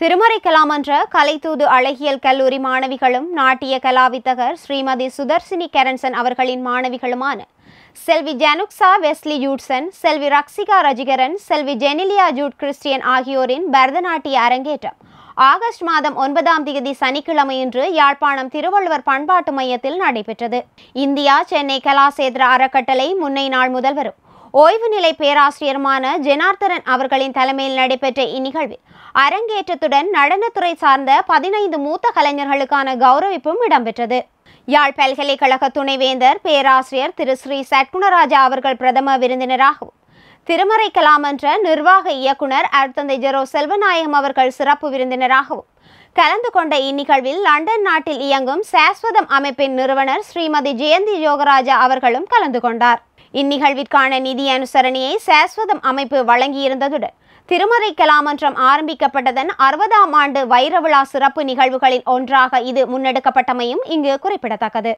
திருமறைக்கலாமன்ற கலைத்தூது அழகியல் கல்லூரி மாணவிகளும் நாட்டிய கலாவித்தகர் ஸ்ரீமதி சுதர்சினி கரன்சன் அவர்களின் மாணவிகளுமான செல்வி ஜனுக்சா வெஸ்லி ஜூட்சன், செல்வி ரக்சிகா ரஜிகரன், செல்வி ஜெனிலியா ஜூட் கிறிஸ்டியன் ஆகியோரின் பரதநாட்டிய அரங்கேற்றம் ஆகஸ்ட் மாதம் 9ஆம் தேதி சனிக்கிழமையன்று யாழ்ப்பாணம் திருவள்ளுவர் பண்பாட்டு மையத்தில் நடைபெற்றது. இந்தியா சென்னை கலாசேத்திர அறக்கட்டளை முன்னை நாள் முதல்வரும் ஓய்வு நிலை பேராசிரியருமான ஜெனார்த்தனன் அவர்களின் தலைமையில் நடைபெற்ற இந்நிகழ்வில் அரங்கேற்றத்துடன் நடனத்துறை சார்ந்த 15 மூத்த கலைஞர்களுக்கான கௌரவிப்பும் இடம்பெற்றது. யாழ் பல்கலைக்கழக துணைவேந்தர் பேராசிரியர் திரு ஸ்ரீ சட்குணராஜா அவர்கள் பிரதம விருந்தினராகவும், திருமறைக்கலாமன்ற நிர்வாக இயக்குனர் அருட்தந்தை ஜெரோ செல்வநாயகம் அவர்கள் சிறப்பு விருந்தினராகவும் கலந்து கொண்ட இந்நிகழ்வில் லண்டன் நாட்டில் இயங்கும் சாஸ்வதம் அமைப்பின் நிறுவனர் ஸ்ரீமதி ஜெயந்தி யோகராஜா அவர்களும் கலந்து கொண்டார். இந்நிகழ்விற்கான நிதி அனுசரணையை சாஸ்வதம் அமைப்பு வழங்கியிருந்ததுடன் திருமறைக்கலாமன்றம் ஆரம்பிக்கப்பட்டதன் 60ஆம் ஆண்டு வைர விழா சிறப்பு நிகழ்வுகளில் ஒன்றாக இது முன்னெடுக்கப்பட்டமையும் இங்கு குறிப்பிடத்தக்கது.